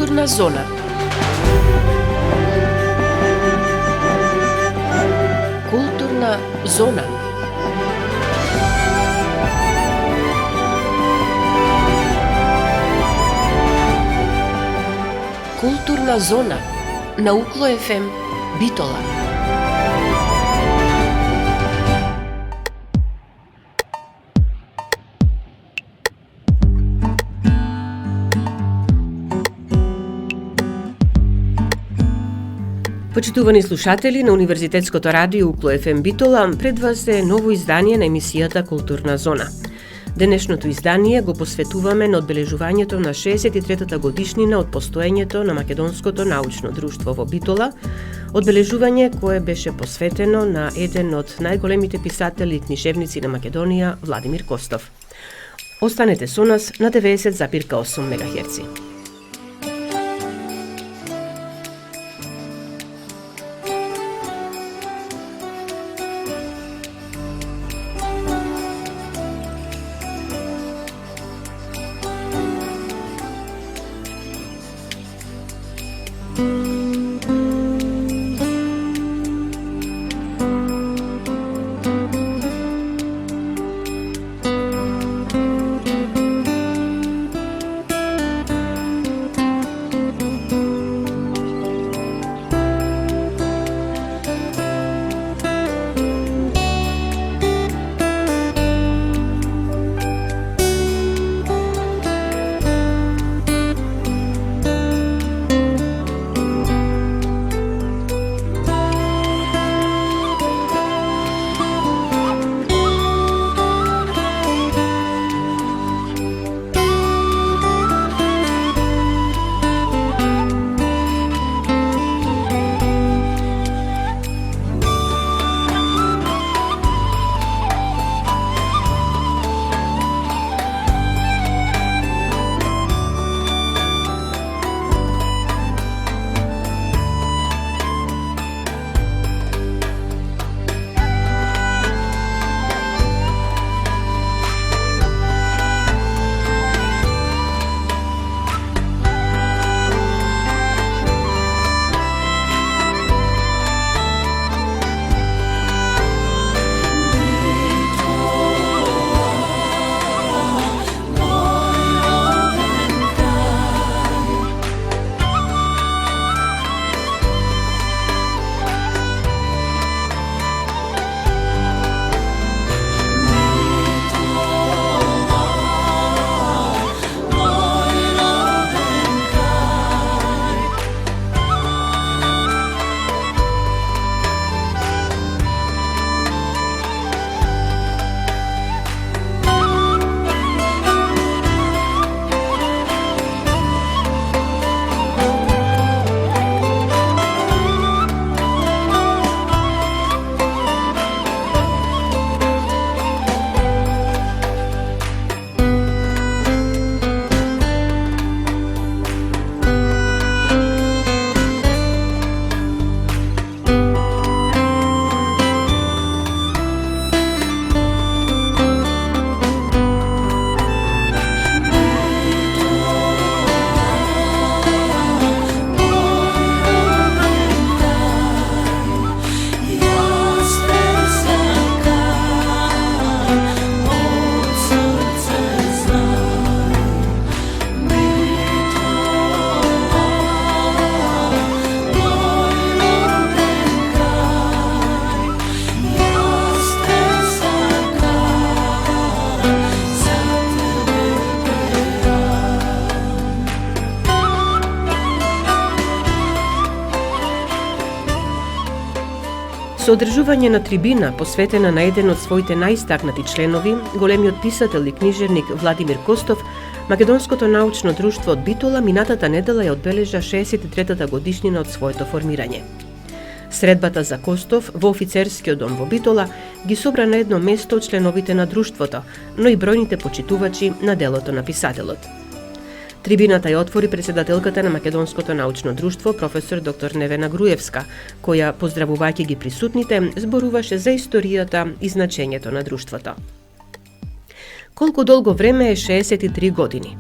Културна зона. Културна зона. Културна зона на Укло ФМ Битола. Почитувани слушатели на Универзитетското радио Укло ФМ Битола, пред вас е ново издание на емисијата Културна зона. Денешното издание го посветуваме на одбележувањето на 63-та годишнина од постоењето на Македонското научно друштво во Битола, одбележување кое беше посветено на еден од најголемите писатели и книжевници на Македонија, Владимир Костов. Останете со нас на 90,8 МГц. Со одржување на трибина посветена на еден од своите најистакнати членови, големиот писател и книжевник Владимир Костов, Македонското научно друштво од Битола минатата недела ја одбележа 63-та годишнина од своето формирање. Средбата за Костов во офицерскиот дом во Битола ги собра на едно место членовите на друштвото, но и бројните почитувачи на делото на писателот. Трибината ја отвори председателката на Македонското научно друштво, професор доктор Невена Груевска, која, поздравувајќи ги присутните, зборуваше за историјата и значењето на друштвото. Колку долго време е 63 години?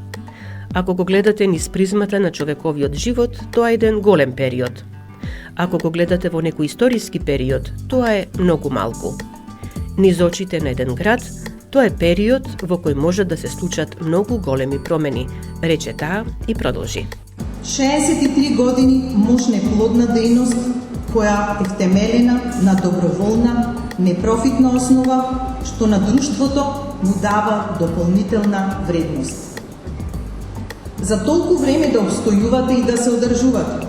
Ако го гледате низ призмата на човековиот живот, тоа е еден голем период. Ако го гледате во некој историски период, тоа е многу малку. Низ очите на еден град, тоа е период во кој може да се случат многу големи промени, рече таа и продолжи. 63 години мощна и плодна дејност која е втемелена на доброволна, непрофитна основа, што на друштвото му дава дополнителна вредност. За толку време да обстојувате и да се одржувате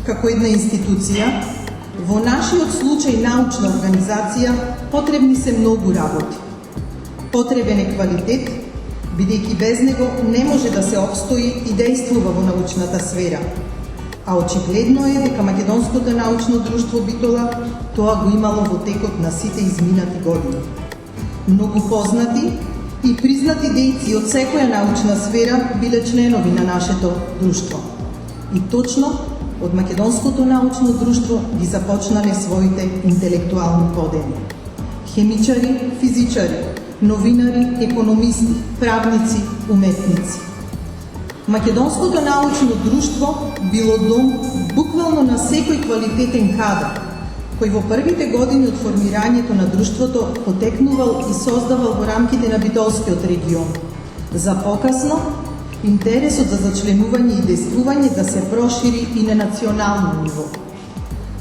како една институција, во нашиот случај научна организација потребни се многу работи. Потребен е квалитет, бидејќи без него не може да се обстои и действува во научната сфера. А очигледно е дека Македонското научно друштво Битола тоа го имало во текот на сите изминати години. Многу познати и признати дејци од секоја научна сфера биле членови на нашето друштво. И точно од Македонското научно друштво ги започнале своите интелектуални подеми. Хемичари, физичари, новинари, економисти, правници, уметници. Македонското научно друштво било дом буквално на секој квалитетен кадар, кој во првите години од формирањето на друштвото потекнувал и создавал во рамките на Битолскиот регион. За покасно, интересот за зачленување и действување да се прошири и на национално ниво.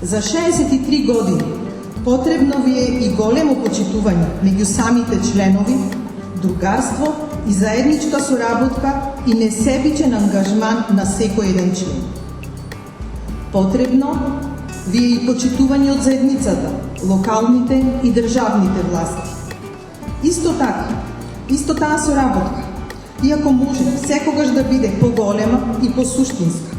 За 63 години потребно ви е и големо почитување меѓу самите членови, другарство и заедничка соработка и несебичен ангажман на секој еден член. Потребно ви е и почитување од заедницата, локалните и државните власти. Исто така, исто таа соработка, иако може секогаш да биде поголема и посуштинска,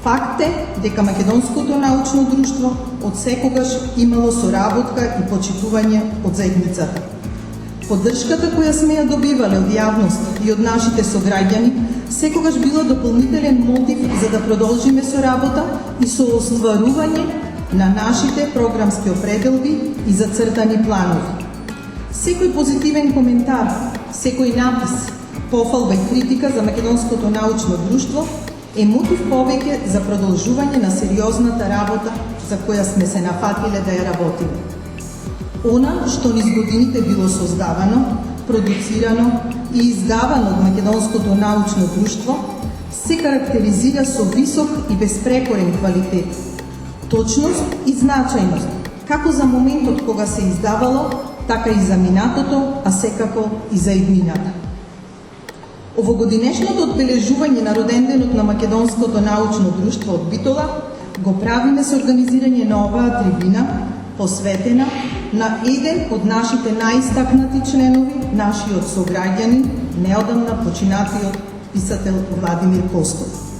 факт е дека Македонското научно друштво од секогаш имало соработка и почитување од заедницата. Поддршката која сме ја добивале од јавност и од нашите сограѓани секогаш била дополнителен мотив за да продолжиме со работа и со остварување на нашите програмски определби и зацртани планови. Секој позитивен коментар, секој напис, пофалба и критика за Македонското научно друштво е мотив повеќе за продолжување на сериозната работа за која сме се нафатиле да ја работиме. Она што низ годините било создавано, продуцирано и издавано од Македонското научно друштво се карактеризира со висок и безпрекорен квалитет, точност и значајност, како за моментот кога се издавало, така и за минатото, а секако и за иднината. Овогодинешното одбележување на роденденот на Македонското научно друштво од Битола го правиме со организирање на оваа трибина, посветена на еден од нашите најистакнати членови, нашиот сограѓанин, неодамна починатиот писател Владимир Костов.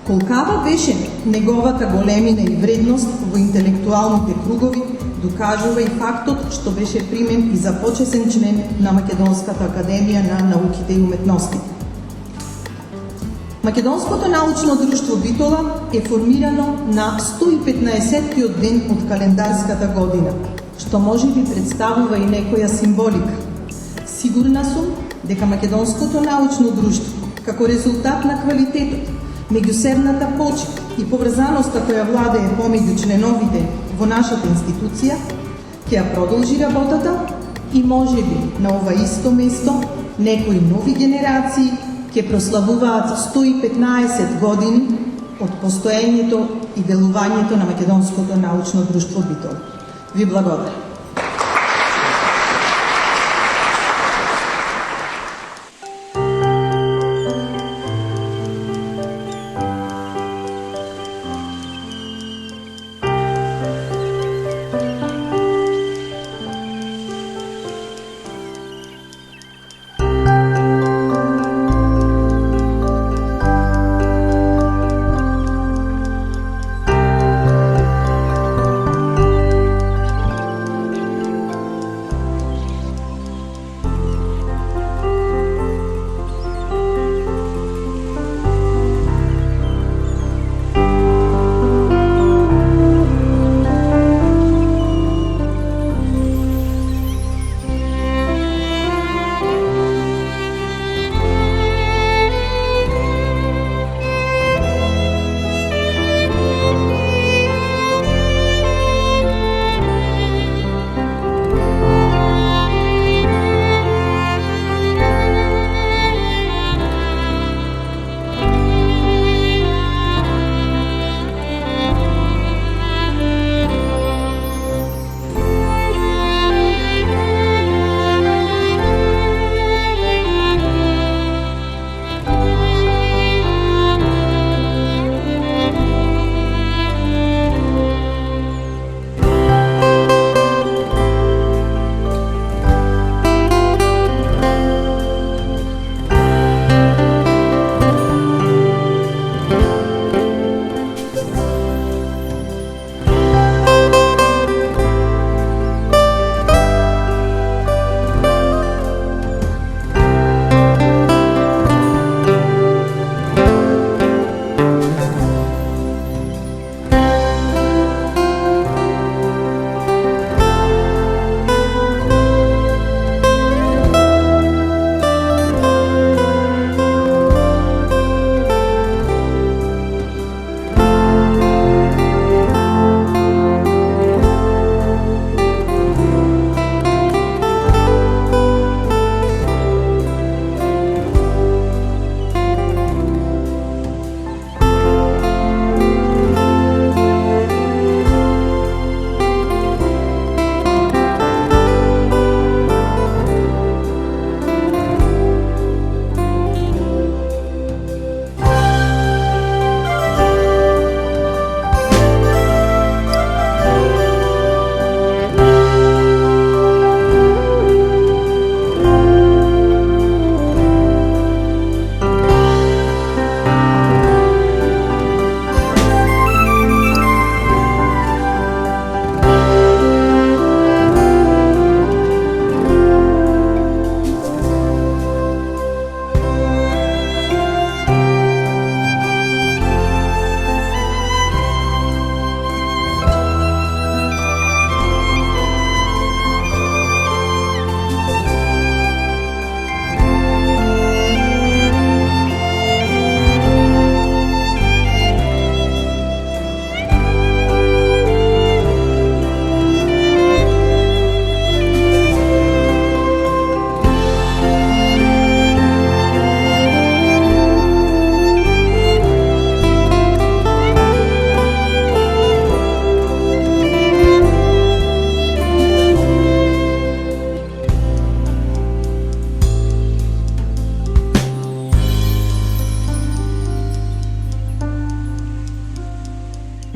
Колкава беше неговата големина и вредност во интелектуалните кругови, докажува и фактот што беше примен и за почесен член на Македонската академија на науките и уметностите. Македонското научно друштво Битола е формирано на 115-тиот ден од календарската година, што може би представува и некоја символика. Сигурна сум дека Македонското научно друштво, како резултат на квалитетот, меѓусебната почит и поврзаноста која владее помеѓу членовите во нашата институција, ќе ја продолжи работата и можеби на ова исто место некои нови генерации ќе прославуваат 115 години од постоењето и делувањето на Македонското научно друштво Битола. Ви благодарам.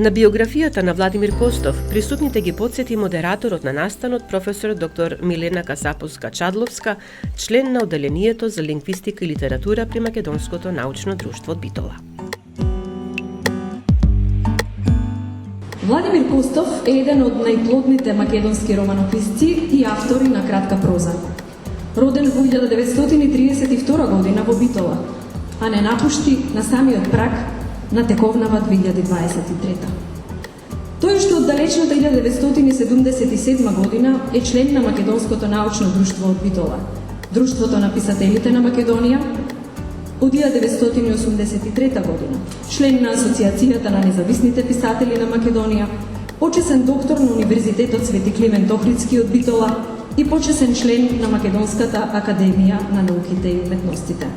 На биографијата на Владимир Костов присутните ги потсети модераторот на настанот професор доктор Милена Касаповска-Чадловска, член на одделението за лингвистика и литература при Македонското научно друштво од Битола. Владимир Костов е еден од најплодните македонски романописци и автори на кратка проза. Роден во 1932 година во Битола, а не напушти на самиот праг на тековнава 2023. Тој што од далечната 1977 година е член на Македонското научно друштво од Битола, Друштвото на писателите на Македонија, од 1983 година, член на Асоциацијата на независните писатели на Македонија, почесен доктор на Универзитетот Свети Климент Охридски од Битола и почесен член на Македонската академија на науките и уметностите.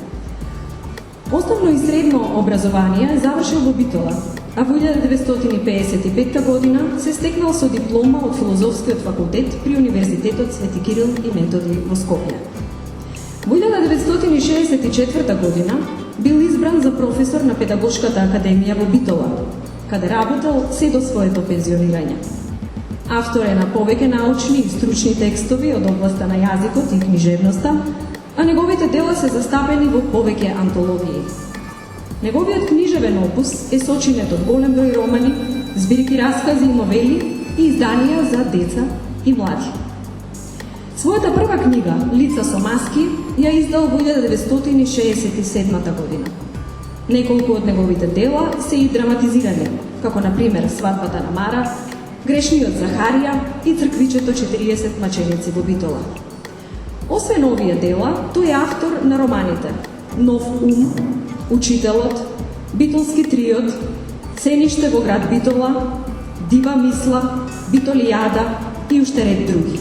Основно и средно образование завршил во Битола, а во 1955 година се стекнал со диплома од Филозофскиот факултет при Универзитетот Свети Кирил и Методи во Скопје. Во 1964 година бил избран за професор на Педагошката академија во Битола, каде работел се до своето пензионирање. Автор е на повеќе научни и стручни текстови од областа на јазикот и книжевноста, а неговите дела се застапени во повеќе антологии. Неговиот книжевен опус е сочинет од голем број романи, збирки раскази и новели и изданија за деца и млади. Својата прва книга, Лица со маски, ја издал во 1967 година. Неколку од неговите дела се и драматизирани, како например Свадбата на Мара, Грешниот Захарија и Црквичето 40 маченици во Битола. Освен овие дела, тој е автор на романите Нов ум, Учителот, Битолски триот, Сениште во град Битола, Дива мисла, Битолијада и уште ред други.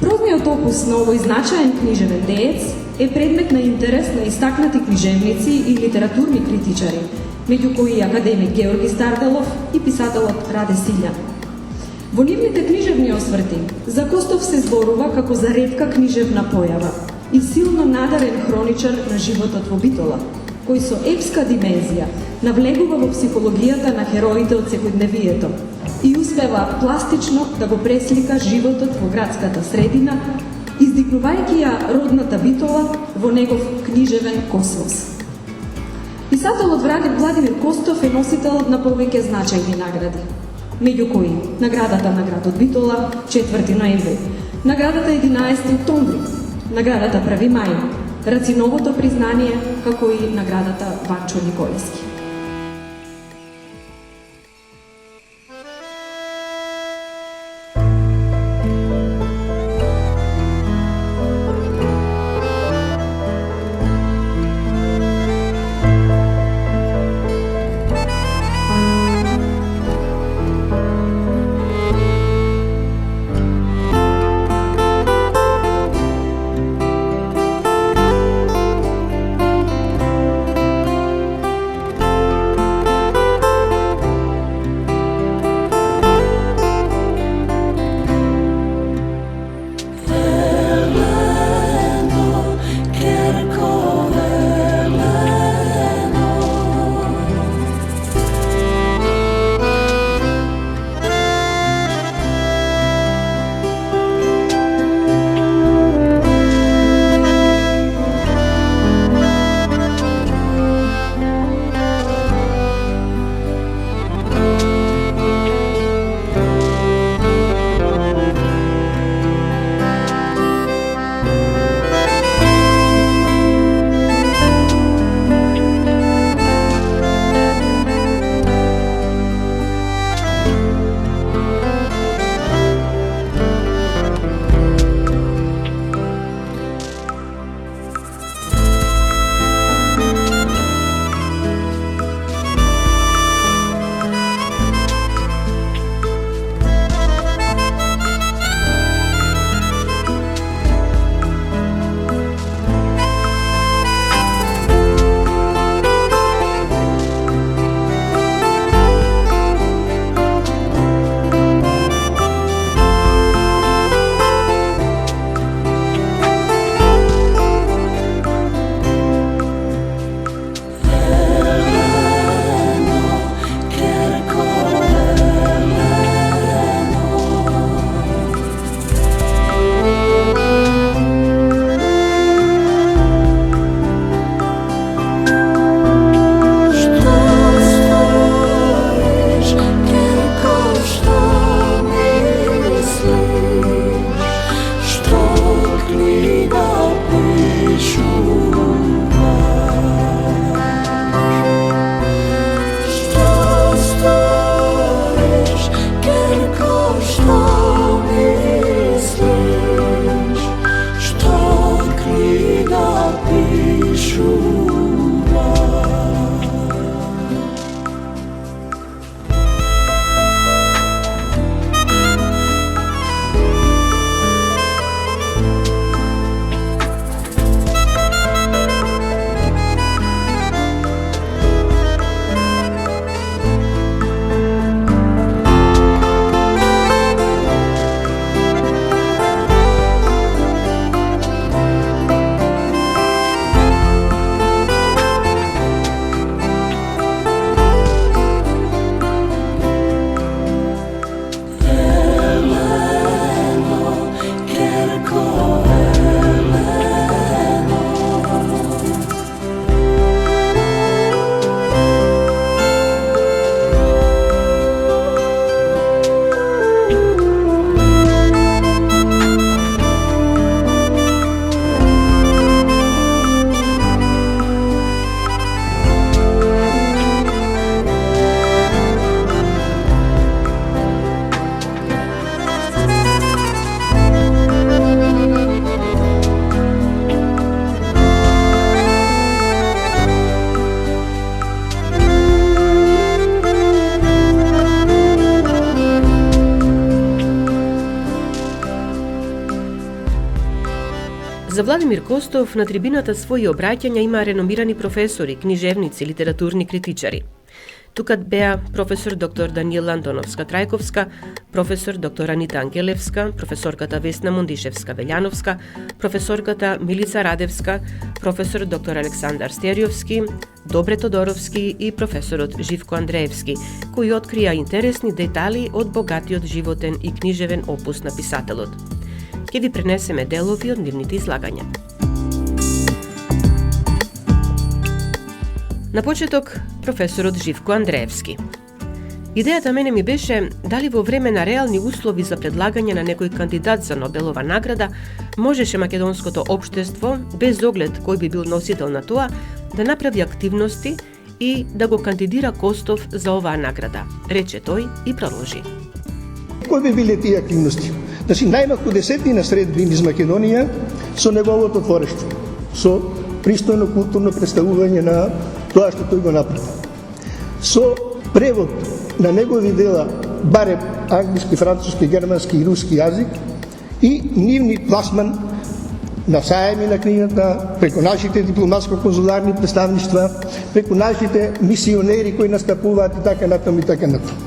Прозниот опус на овој значаен книжевен деец е предмет на интерес на истакнати книжевници и литературни критичари, меѓу кои академик Георги Старделов и писателот Раде Силјан. Во нивните книжевни осврти за Костов се зборува како за ретка книжевна појава и силно надарен хроничар на животот во Битола, кој со епска димензија навлегува во психологијата на хероите од секојдневието и успева пластично да го преслика животот во градската средина, издигнувајќи ја родната Битола во негов книжевен космос. Писателот Владимир Костов е носител на повеќе значајни награди, меѓу кои наградата на градот Битола 4 ноември, наградата 11 октомври, наградата Прави мај, Рациновото признание, како и наградата Ванчо Николевски. За Владимир Костов на трибината своји обраќања има реномирани професори, книжевници, литературни критичари. Тука беа професор доктор Даниела Антоновска-Трајковска, професор доктор Анита Ангелевска, професорката Весна Мундишевска-Велјановска, професорката Милица Радевска, професор доктор Александар Стериовски, Добре Тодоровски и професорот Живко Андреевски, кои открија интересни детали од богатиот животен и книжевен опус на писателот. Ке ви пренесеме делови од нивните излагања. На почеток, професорот Живко Андреевски. Идејата мене ми беше дали во време на реални услови за предлагање на некој кандидат за Нобелова награда можеше македонското општество, без оглед кој би бил носител на тоа, да направи активности и да го кандидира Костов за оваа награда, рече тој и продолжи. Кои би биле тие активности? Значи, најмалку 10 средби низ Македонија со неговото творештво, со пристојно културно представување на тоа што тој го направи. Со превод на негови дела, барем англиски, француски, германски и руски јазик и нивни пласман на сајми на книгата, преку нашите дипломатско-конзуларни представништва, преку нашите мисионери кои настапуваат и така натаму и така натаму.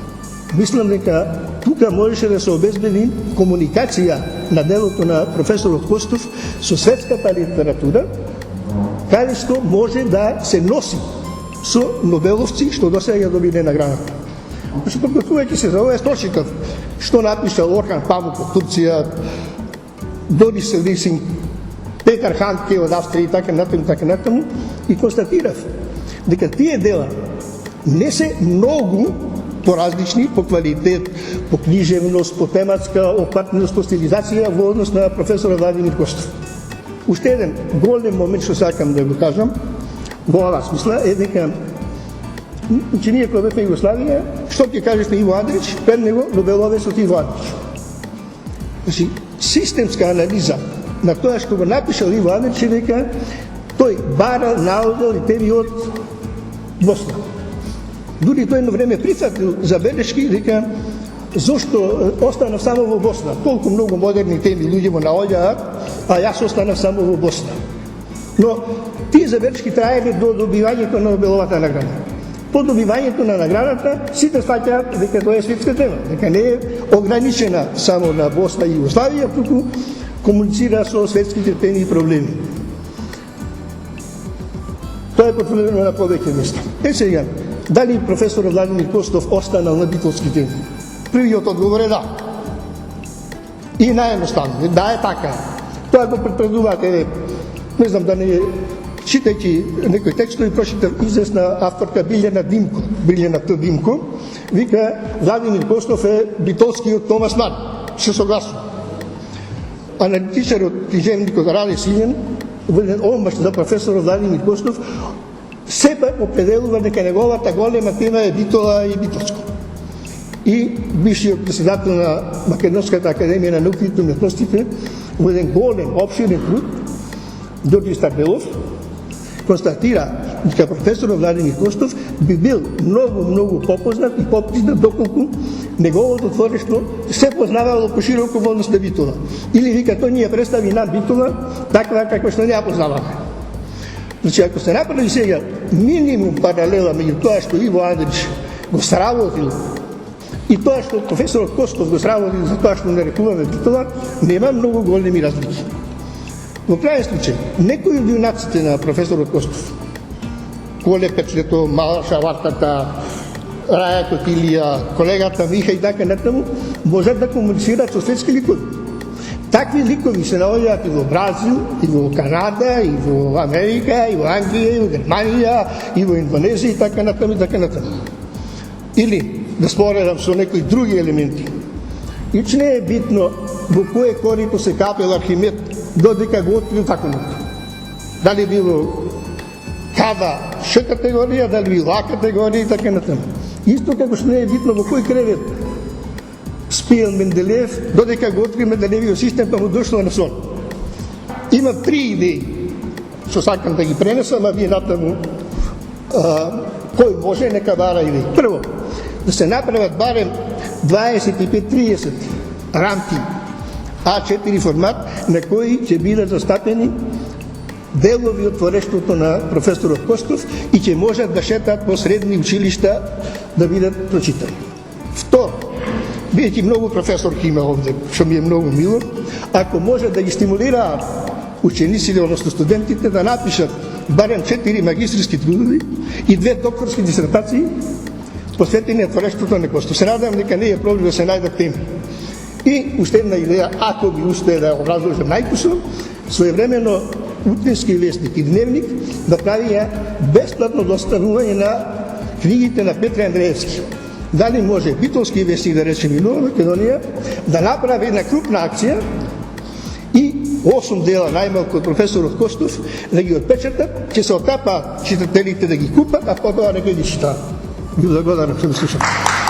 Мислам дека тука можеше да се обезбеди комуникација на делото на професорот Костов со светската литература, каде што може да се носи со нобеловци што досега добиле наградата. Значи, подготвувајќи се за ова, прочитав што напишал Орхан Памук од Турција, Борис Селисин, Петар Ханке од Австрија и така натаму, и констатирав дека тие дела не се многу поразлични по квалитет, по книжевност, по тематска опатност, по стилизација во однос на професора Владимир Костов. Уште еден голем момент што сакам да го кажам во оваа смисла е дека ние кога бевме Југославија, што ќе кажеш на Иво Андрич, пред него Нобеловецот Иво Андрич. Значи, системска анализа на тоа што го напишал Иво Андрич е дека тој барал, наоѓал и теми од Босна. Дури тој едно време прифатил забелешки дека зошто останав само во Босна. Толку многу модерни теми луѓе го наоѓаат, а јас останав само во Босна. Но тие забелешки траеле до добивањето на Нобеловата награда. По добивањето на наградата сите сваќаат дека тоа е светска тема, дека не е ограничена само на Босна и Југославија, туку комуницира со светските теми и проблеми. Тоа е потврдено на повеќе места. Сега, дали професор Владимир Костов останал на битолски теми? Првиот одговор е да. И наједноставно, да е така. Тоа го предпредуваат, не знам да не читајќи некои текстови, прочитав известна авторка Билјана Димко, вика Владимир Костов е битолскиот Томас Ман. Се согласува. Аналитичарот книжевникот Раде Силјан, во еден омаш за професор Владимир Костов, сепак определува дека неговата голема тема е Битола и Битолско. И бившиот председател на Македонската академија на науките и уметностите, во еден голем, опширен труд, Ѓорѓе Старбелов, констатира дека професорот Владимир Костов би бил многу попознат и попризнат доколку неговото творештво се познавало пошироко во однос на Битола. Или вика тој ни ја представи нам Битола таква каква што не ја познаваме. Значи, ако се направи сега минимум паралела меѓу тоа што Иво Андрич го сработил и тоа што професорот Костов го сработил за тоа што нарекуваме Битола, нема многу големи разлики. Во крајен случај, некои од јунаците на професорот Костов, Коле Петлето, Малаша Вартата, Раја Котилија, колегата Миха и така натаму, можат да комуницираат со светски ликови. Такви ликови се наоѓаат и во Бразил, и во Канада, и во Америка, и во Англија, и во Германија, и во Индонезија и така натаму и така натаму. Или да споредам со некои други елементи. Ич не е битно во кое корито се капел Архимед додека го открил таконото. Дали било када Ш категорија, дали било А категорија и така натаму. Исто како што не е битно во кој кревет спиел Менделеев додека го открил Менделеевиот систем па му дошло на сон. Има 3 идеи што сакам да ги пренесам, а вие натаму кој може нека бара идеи. Прво, да се направат барем 25-30 рамки А4 формат на кој ќе бидат застапени делови од творештвото на професорот Костов и ќе можат да шетат по средни училишта да бидат прочитани. Второ, бидејќи многу професорки има овде, што ми е многу мило, ако може да ги стимулираат учениците, односно студентите, да напишат барем 4 магистриски трудови и 2 докторски дисертации посветени на творештвото на Костов. Се надам дека не е проблем да се најдат теми. И уште една идеја, ако би успее да образложам најкусо, своевремено Утрински вестник и Дневник да правија бесплатно доставување на книгите на Петре Андреевски. Дали може Битолски вестник, да речем и Нова Македонија, да направи една крупна акција и 8 дела најмалку од професорот Костов да ги отпечатат, ќе се отапа читателите да ги купат, а потоа не ги читаат. Ви благодарам што ме слушате.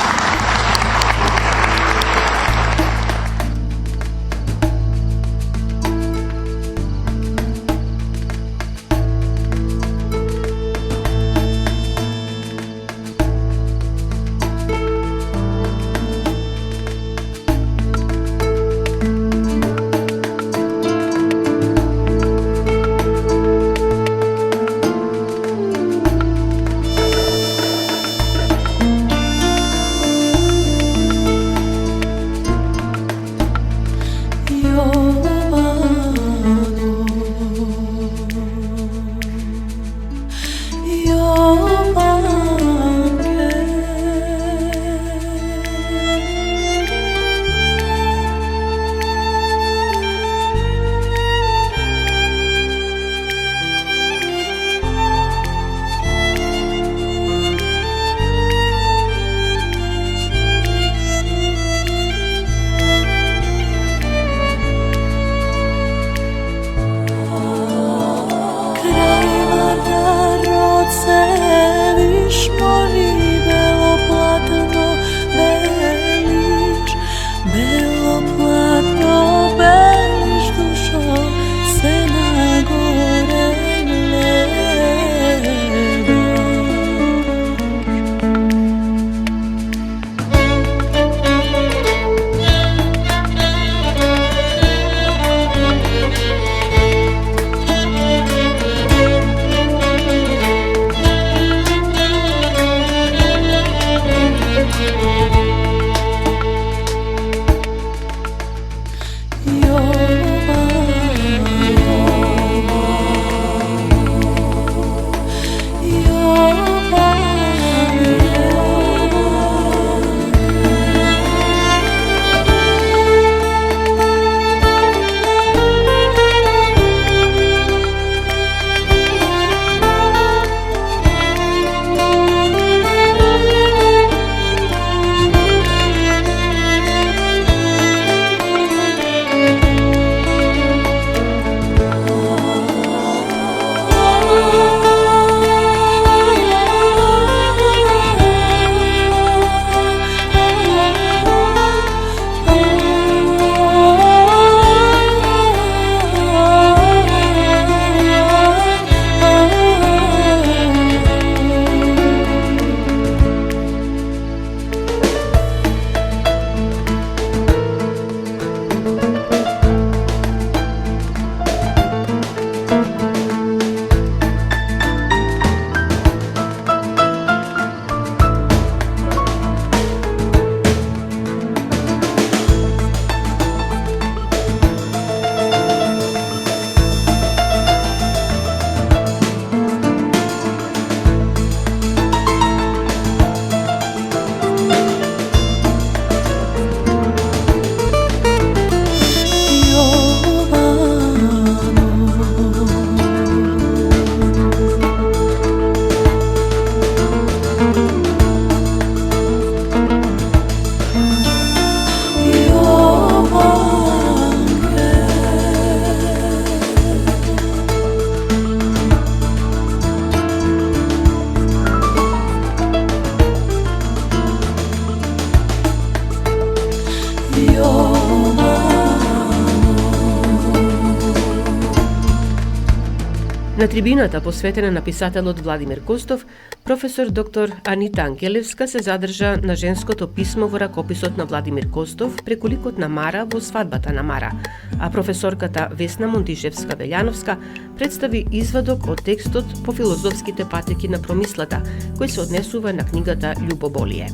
На трибината посветена на писателот Владимир Костов, професор доктор Анита Ангелевска се задржа на женското писмо во ракописот на Владимир Костов преку ликот на Мара во Свадбата на Мара, а професорката Весна Монтишевска-Велјановска представи извадок од текстот по филозофските патеки на промислата, кој се однесува на книгата Љубоболие.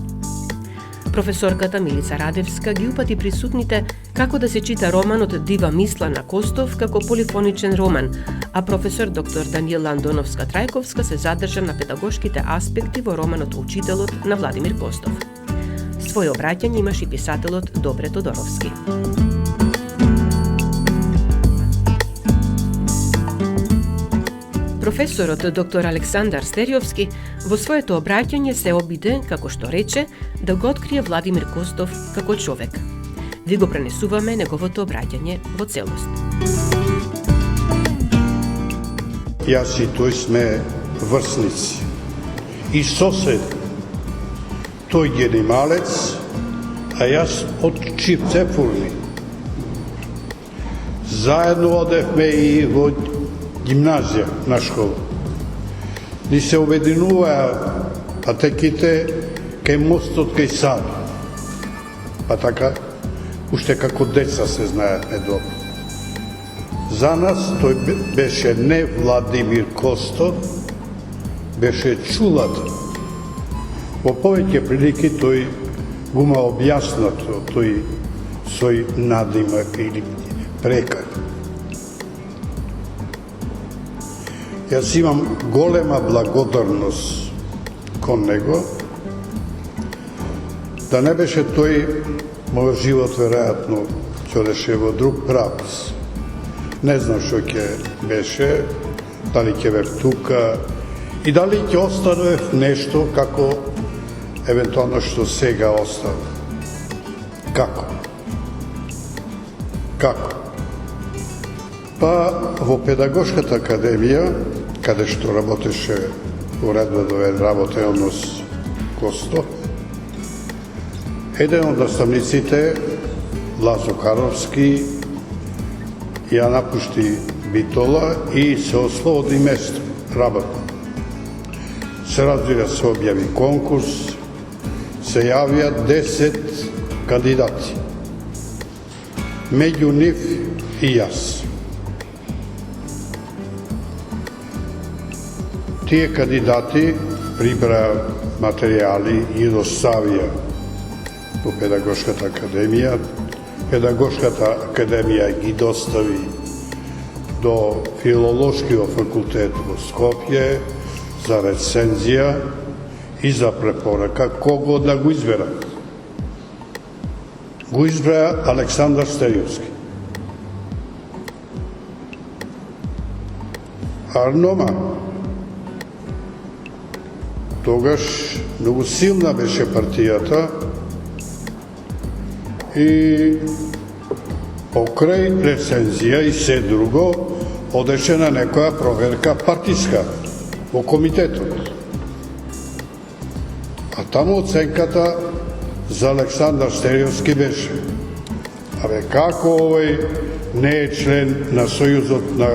Професорката Милица Радевска ги упати присутните како да се чита романот Дива мисла на Костов како полифоничен роман, а професор доктор Даниела Андоновска-Трајковска се задржа на педагошките аспекти во романот Учителот на Владимир Костов. Своје обраќање имаш и писателот Добре Тодоровски. Професорот доктор Александар Стериовски во своето обраќање се обиде, како што рече, да го открие Владимир Костов како човек. Ви го пренесуваме неговото обраќање во целост. Јас и тој сме врсници и сосед. Тој генемалец, а јас од Чипцефурни. Заедно одевме и во гимназија на школа. Ни се обединуваа патеките кај мостот кај Сави. Па така, уште како деца се знаевме добро. За нас тој беше не Владимир Костов, беше чулата. Во повеќе прилики тој го ма објаснато тој свој надимак или прекар. Јас имам голема благодарност кон него. Да не беше тој, мојот живот веројатно ќе одеше во друг правец. Не знам што ќе беше, дали ќе бев тука и дали ќе останев нешто како евентуално што сега остава. Како? Како? Па во педагошката академија, каде што работеше уредба до работен однос Костов, еден од наставниците, Лазо Каровски, ја напушти Битола и се ослободи место, работа. Се разбира, се објави конкурс, се јавија 10 кандидати. Меѓу нив и јас. Тие кандидати прибра материјали и доставија во педагошката академија. Педагошката академија ги достави до филолошкиот факултет во Скопје за рецензија и за препорака кого да го избера. Го избра Александар Стериовски. Арнома тогаш многу силна беше партијата и покрај рецензија и се друго одеше на некоја проверка партиска во комитетот. А таму оценката за Александар Стериовски беше: абе, како овој не е член на Сојузот на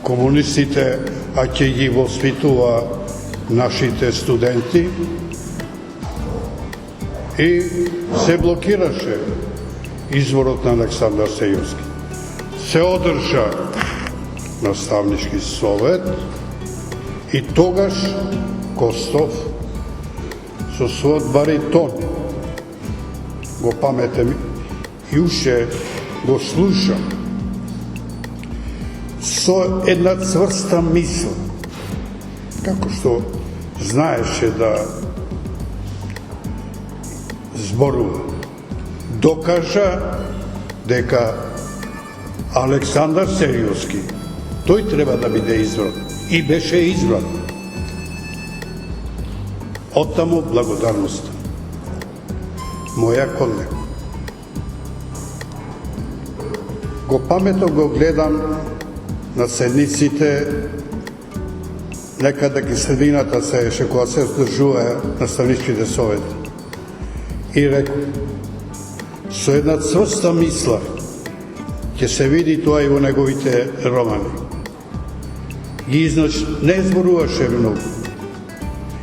комунистите, а ќе ги воспитува нашите студенти, и се блокираше изборот на Александар Стериовски. Се одржа наставнички совет и тогаш Костов со својот баритон го паметем и уште го слушам со една цврста мисла, како што знаеше да зборува. Докажа дека Александар Стериовски, тој треба да биде избран и беше избран. Оттаму благодарноста моја кон него. Го паметно го гледам на седниците, некаде ки средината се еше кога се здржува наставничките совети. И рекол, со една цврста мисла, ќе се види тоа и во неговите романи. ги не зборуваше многу.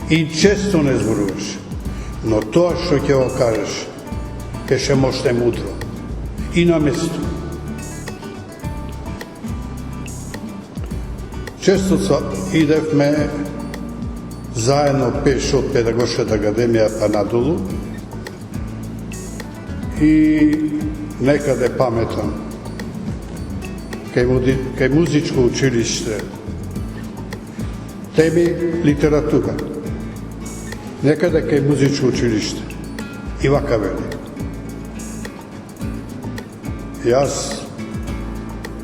И често не зборуваше. Но тоа што ќе го кажеш, беше мощно мудро. И на место. Често идевме заедно пеш од Педагошката академија па надолу и некаде паметам кај музичко училиште теми литература. Некаде кај музичко училиште и вака вели: јас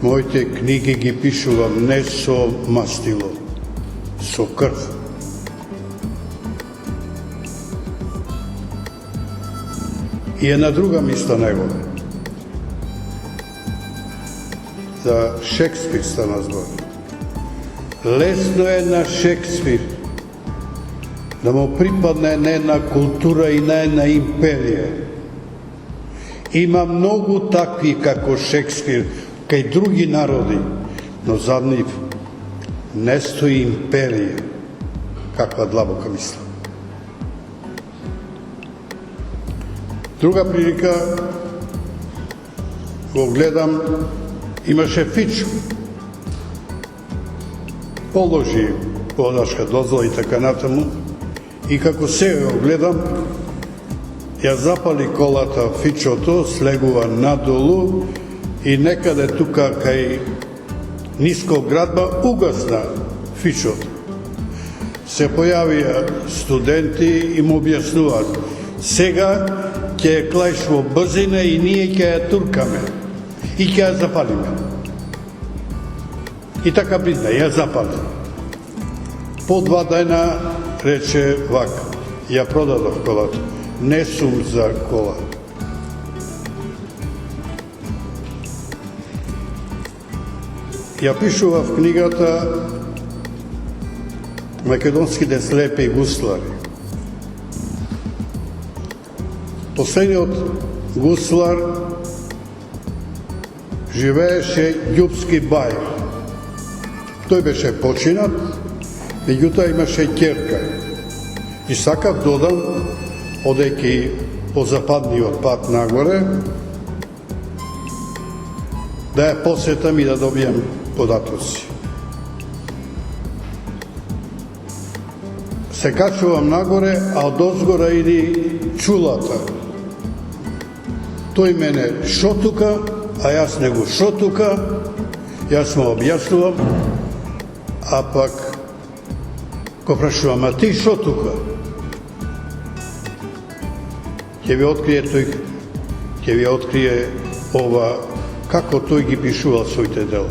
моите книги ги пишувам не со мастило, со крв. И една друга мисла негова. За Шекспир стана збор. Лесно е на Шекспир да му припадне на една култура и на една империја. Има многу такви како Шекспир кај други народи, но зад нив не стои империја. Каква длабока мисла. Друга прилика го гледам, имаше Фичо. Положи водачка дозвола и така натаму. И како сега го гледам, ја запали колата Фичото, слегува надолу и некаде тука кај ниско градба угасна Фичото. Се појавија студенти и му објаснуваат: сега ќе ја клаиш во брзина и ние ќе ја туркаме и ќе ја запалиме. И така призна, ја запали. По 2 дена рече вака: ја продадов колата, не сум за кола. Ја пишува в книгата македонските слепи гуслари. Последниот гуслар живееше Љупски Баев. Тој беше починат, меѓутоа имаше ќерка. И сакав додам, одејќи по западниот пат нагоре, да ја посетам и да добијам податоци. Се качувам нагоре, а од озгора иди чулата. Тој мене шотука, а јас него шотука, јас му објаснувам, а пак го прашувам: а ти шотука? Ќе ви открие тој, ќе ви открие ова, како тој ги пишувал своите дела.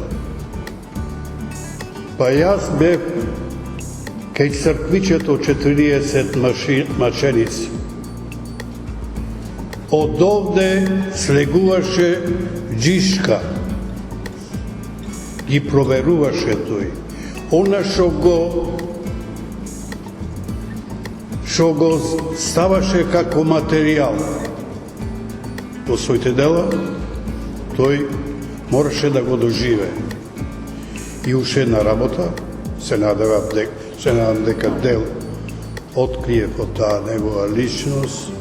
Па јас бев кај црквичето 40 маченици. Од овде слегуваше Джишка. Ги проверуваше тој. Она што го ставаше како материјал во своите дела, тој мораше да го доживее. И уште една работа, се надевам дека дел открие по таа негова личност.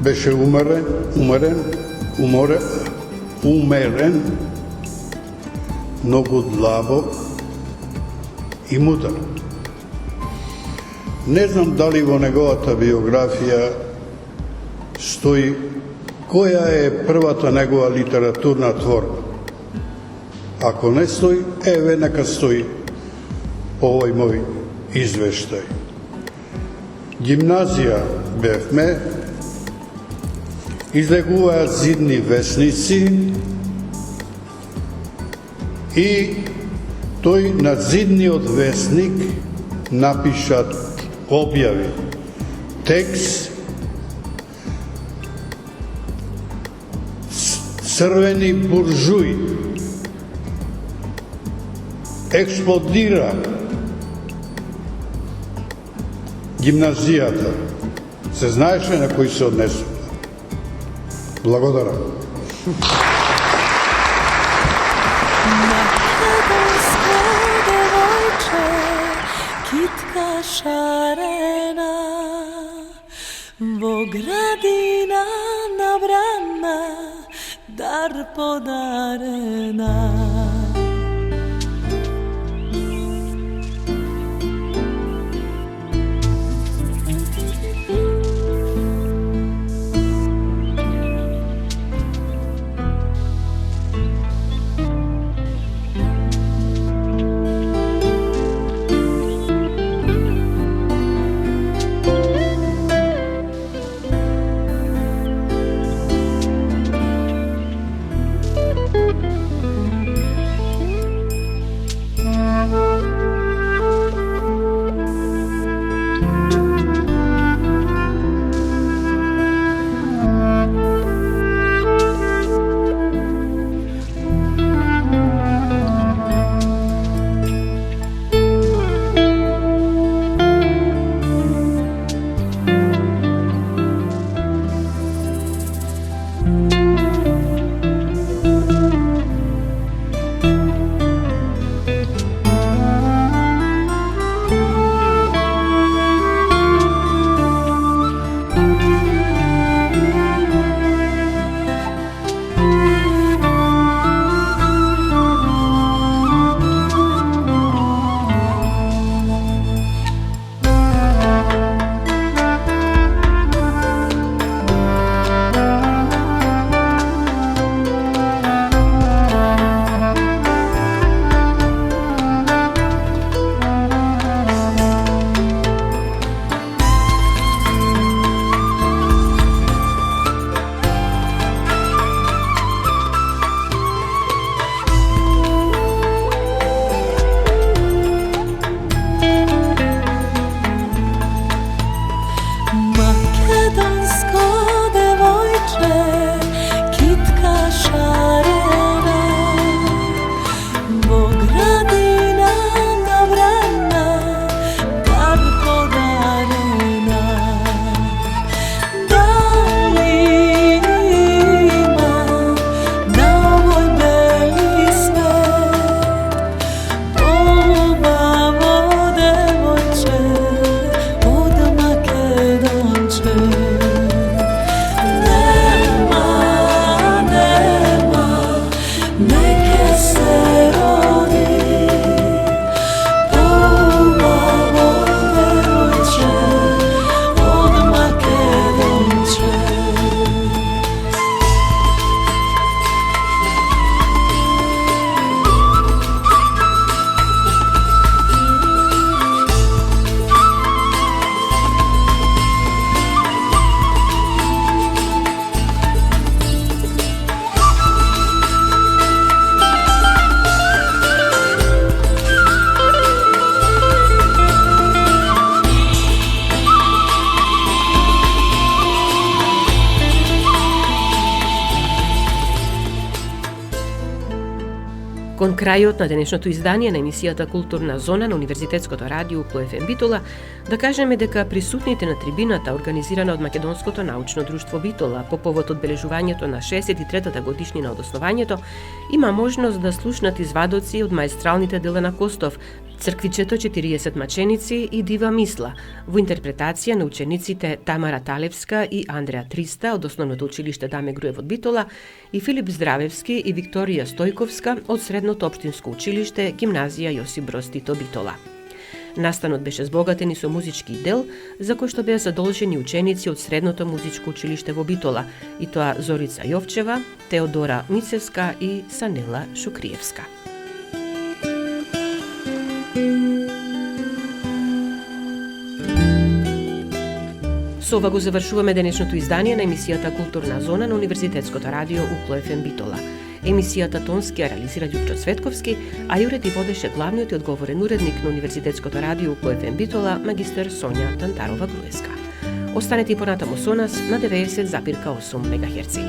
Беше умерен, многу длабок и мудар. Не знам дали во неговата биографија стои која е првата негова литературна творба. Ако не стои, еве нека стои по овој мој извештај. Гимназија бевме, излегуваат зидни весници и тој на зидниот весник напишат објави, текст, црвени буржуи, експлодира гимназијата. Се знаеше на кој се однесува. Благодарам. kitka šarena, Bogradina nabrana, dar podarena. Кон крајот на денешното издание на емисијата Културна зона на Универзитетското радио УКФМ Битола, да кажеме дека присутните на трибината, организирана од Македонското научно друштво Битола по повод одбележувањето на 63-та годишнина од основањето, има можност да слушнат извадоци од маестралните дела на Костов, Црквичето 40 маченици и Дива мисла, во интерпретација на учениците Тамара Талевска и Андреа Триста од Основното училиште Даме Груев од Битола и Филип Здравевски и Викторија Стојковска од Средното општинско училиште Гимназија Јосип Броз Тито Битола. Настанот беше збогатен и со музички дел, за кој што беа задолжени ученици од Средното музичко училиште во Битола, и тоа Зорица Јовчева, Теодора Мицевска и Санела Шукриевска. Со ова го завршуваме денешното издание на емисијата Културна зона на Универзитетското радио УКФМ Битола. Емисијата тонски ја реализира Љупчо Цветковски, а ја уреди водеше главниот и одговорен уредник на Универзитетското радио УКФМ Битола, магистер Сонја Тантарова Груевска. Останете и понатаму со нас на 90,8 МГц.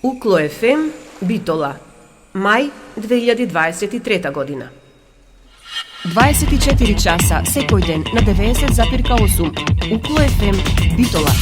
Укло ФМ, Битола, мај 2023 година. 24 часа секој ден на 90,8 Укло ФМ, Битола.